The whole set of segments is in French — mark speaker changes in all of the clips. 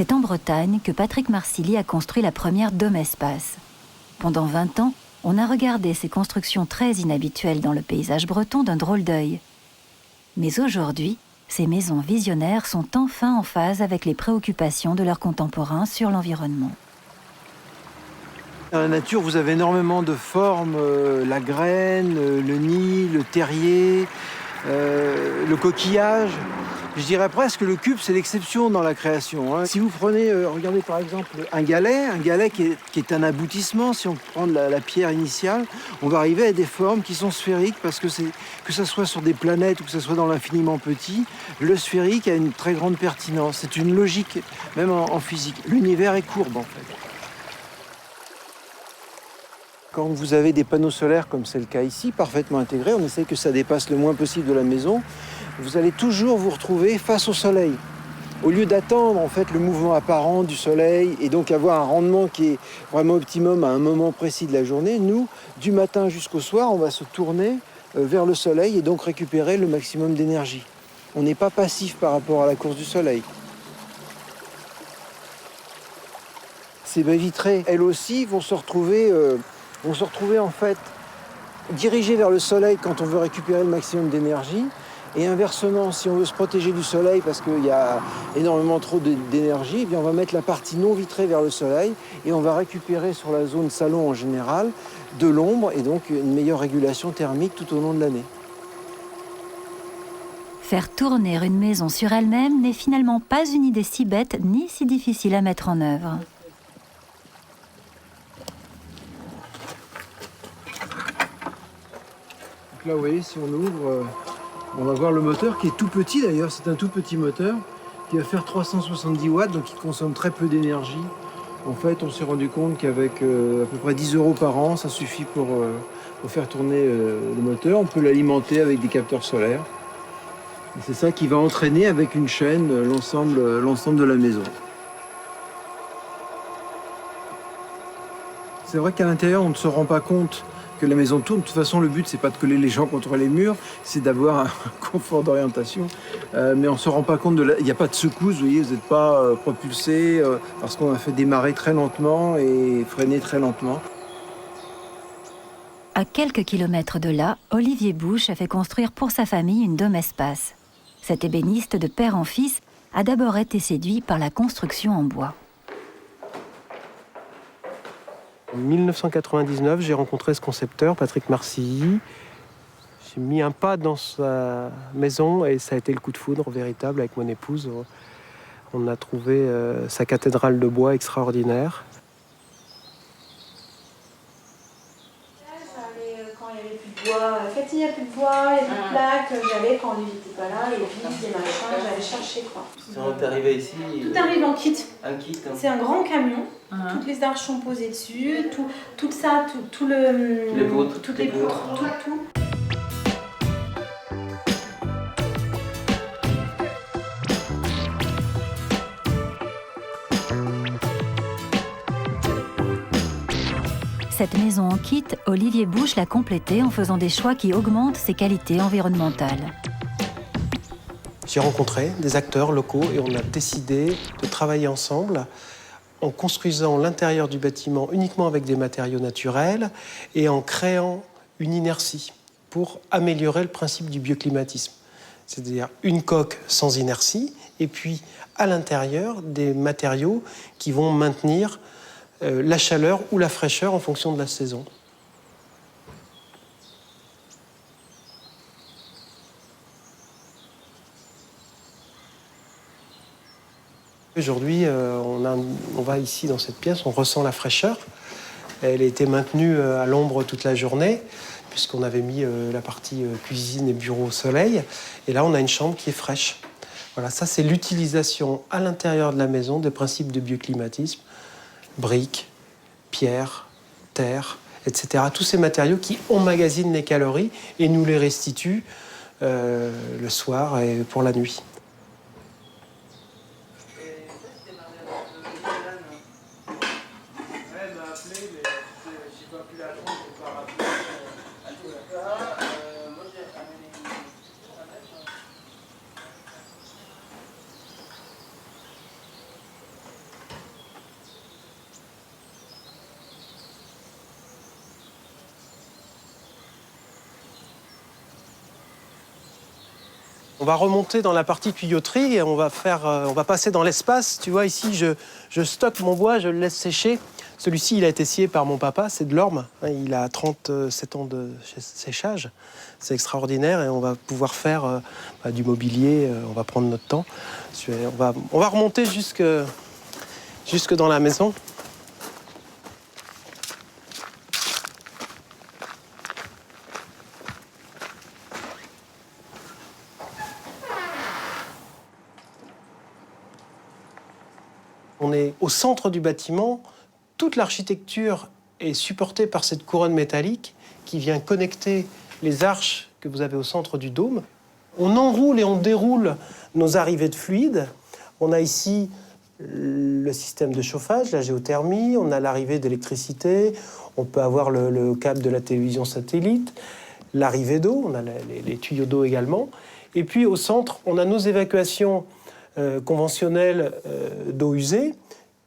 Speaker 1: C'est en Bretagne que Patrick Marcilly a construit la première Domespace. Pendant 20 ans, on a regardé ces constructions très inhabituelles dans le paysage breton d'un drôle d'œil. Mais aujourd'hui, ces maisons visionnaires sont enfin en phase avec les préoccupations de leurs contemporains sur l'environnement.
Speaker 2: Dans la nature, vous avez énormément de formes, la graine, le nid, le terrier, le coquillage. Je dirais presque que le cube, c'est l'exception dans la création, hein. Si vous prenez, regardez par exemple un galet qui est un aboutissement, si on prend la pierre initiale, on va arriver à des formes qui sont sphériques parce que ce soit sur des planètes ou que ce soit dans l'infiniment petit, le sphérique a une très grande pertinence. C'est une logique, même en physique. L'univers est courbe en fait. Quand vous avez des panneaux solaires, comme c'est le cas ici, parfaitement intégrés, on essaie que ça dépasse le moins possible de la maison, vous allez toujours vous retrouver face au soleil. Au lieu d'attendre en fait le mouvement apparent du soleil et donc avoir un rendement qui est vraiment optimum à un moment précis de la journée, nous, du matin jusqu'au soir, on va se tourner vers le soleil et donc récupérer le maximum d'énergie. On n'est pas passif par rapport à la course du soleil. Ces baies vitrées, elles aussi, vont se retrouver en fait dirigées vers le soleil quand on veut récupérer le maximum d'énergie. Et inversement, si on veut se protéger du soleil parce qu'il y a énormément trop d'énergie, eh bien on va mettre la partie non vitrée vers le soleil et on va récupérer sur la zone salon en général de l'ombre et donc une meilleure régulation thermique tout au long de l'année.
Speaker 1: Faire tourner une maison sur elle-même n'est finalement pas une idée si bête ni si difficile à mettre en œuvre.
Speaker 2: Donc là, vous voyez, si on ouvre, on va voir le moteur qui est tout petit d'ailleurs. C'est un tout petit moteur qui va faire 370 watts, donc il consomme très peu d'énergie. En fait, on s'est rendu compte qu'avec à peu près 10 € par an, ça suffit pour faire tourner le moteur. On peut l'alimenter avec des capteurs solaires. Et c'est ça qui va entraîner avec une chaîne l'ensemble de la maison. C'est vrai qu'à l'intérieur, on ne se rend pas compte que la maison tourne. De toute façon, le but, c'est pas de coller les gens contre les murs, c'est d'avoir un confort d'orientation. Mais on ne se rend pas compte il n'y a pas de secousse, vous voyez, vous n'êtes pas propulsé parce qu'on a fait démarrer très lentement et freiner très lentement.
Speaker 1: À quelques kilomètres de là, Olivier Bouche a fait construire pour sa famille une Domespace. Cet ébéniste de père en fils a d'abord été séduit par la construction en bois.
Speaker 3: En 1999, j'ai rencontré ce concepteur, Patrick Marcilly. J'ai mis un pas dans sa maison et ça a été le coup de foudre véritable avec mon épouse. On a trouvé sa cathédrale de bois extraordinaire.
Speaker 4: Quand il n'y avait plus de bois, quand il n'y a plus de bois, il n'y a plus de plaques, j'allais quand lui n'était pas là, les vis, les machins, j'allais chercher quoi.
Speaker 5: Quand t'es arrivé ici...
Speaker 4: Tout arrive en kit.
Speaker 5: Un kit, hein.
Speaker 4: C'est un grand camion, toutes les arches sont posées dessus, tout ça, tout le...
Speaker 5: Les poutres.
Speaker 4: Toutes les poutres, tout.
Speaker 1: Cette maison en kit, Olivier Bouche l'a complétée en faisant des choix qui augmentent ses qualités environnementales.
Speaker 3: J'ai rencontré des acteurs locaux et on a décidé de travailler ensemble en construisant l'intérieur du bâtiment uniquement avec des matériaux naturels et en créant une inertie pour améliorer le principe du bioclimatisme. C'est-à-dire une coque sans inertie et puis à l'intérieur des matériaux qui vont maintenir la chaleur ou la fraîcheur en fonction de la saison. Aujourd'hui, on va ici dans cette pièce, on ressent la fraîcheur. Elle a été maintenue à l'ombre toute la journée, puisqu'on avait mis la partie cuisine et bureau au soleil. Et là, on a une chambre qui est fraîche. Voilà, ça c'est l'utilisation à l'intérieur de la maison des principes de bioclimatisme. Briques, pierres, terre, etc. Tous ces matériaux qui emmagasinent les calories et nous les restituent le soir et pour la nuit. On va remonter dans la partie tuyauterie et on va passer dans l'espace. Tu vois, ici, je stocke mon bois, je le laisse sécher. Celui-ci, il a été scié par mon papa, c'est de l'orme. Il a 37 ans de séchage. C'est extraordinaire et on va pouvoir faire du mobilier. On va prendre notre temps. On va remonter jusque dans la maison. On est au centre du bâtiment. Toute l'architecture est supportée par cette couronne métallique qui vient connecter les arches que vous avez au centre du dôme. On enroule et on déroule nos arrivées de fluide. On a ici le système de chauffage, la géothermie, on a l'arrivée d'électricité, on peut avoir le câble de la télévision satellite, l'arrivée d'eau, on a les tuyaux d'eau également. Et puis au centre, on a nos évacuations conventionnelles d'eau usée.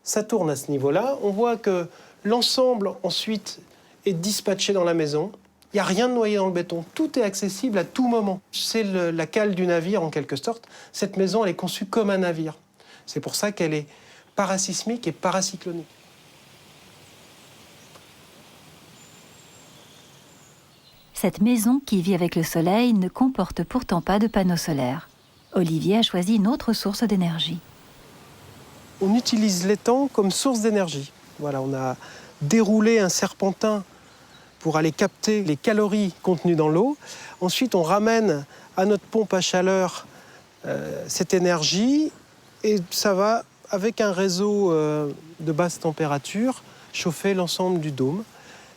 Speaker 3: Ça tourne à ce niveau-là. On voit que l'ensemble, ensuite, est dispatché dans la maison. Il n'y a rien de noyé dans le béton. Tout est accessible à tout moment. C'est la cale du navire, en quelque sorte. Cette maison, elle est conçue comme un navire. C'est pour ça qu'elle est parasismique et paracyclonique.
Speaker 1: Cette maison qui vit avec le soleil ne comporte pourtant pas de panneaux solaires. Olivier a choisi une autre source d'énergie.
Speaker 3: On utilise l'étang comme source d'énergie. Voilà, on a déroulé un serpentin pour aller capter les calories contenues dans l'eau. Ensuite, on ramène à notre pompe à chaleur cette énergie et ça va, avec un réseau de basse température, chauffer l'ensemble du dôme.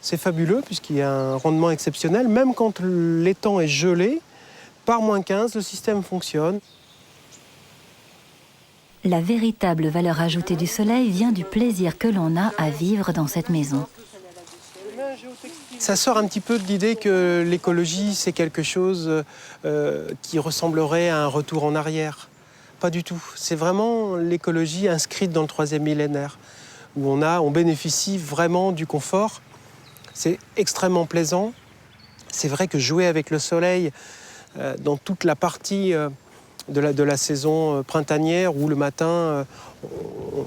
Speaker 3: C'est fabuleux puisqu'il y a un rendement exceptionnel. Même quand l'étang est gelé, par -15, le système fonctionne.
Speaker 1: La véritable valeur ajoutée du soleil vient du plaisir que l'on a à vivre dans cette maison.
Speaker 3: Ça sort un petit peu de l'idée que l'écologie, c'est quelque chose qui ressemblerait à un retour en arrière. Pas du tout. C'est vraiment l'écologie inscrite dans le 3e millénaire, où on bénéficie vraiment du confort. C'est extrêmement plaisant. C'est vrai que jouer avec le soleil dans toute la partie de la saison printanière où le matin,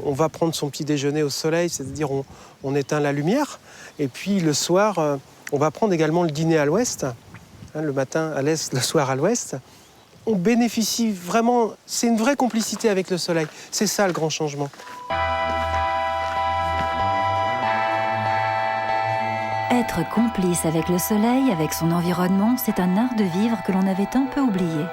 Speaker 3: on va prendre son petit déjeuner au soleil, c'est-à-dire on éteint la lumière. Et puis le soir, on va prendre également le dîner à l'ouest, le matin à l'est, le soir à l'ouest. On bénéficie vraiment, c'est une vraie complicité avec le soleil. C'est ça le grand changement.
Speaker 1: Être complice avec le soleil, avec son environnement, c'est un art de vivre que l'on avait un peu oublié.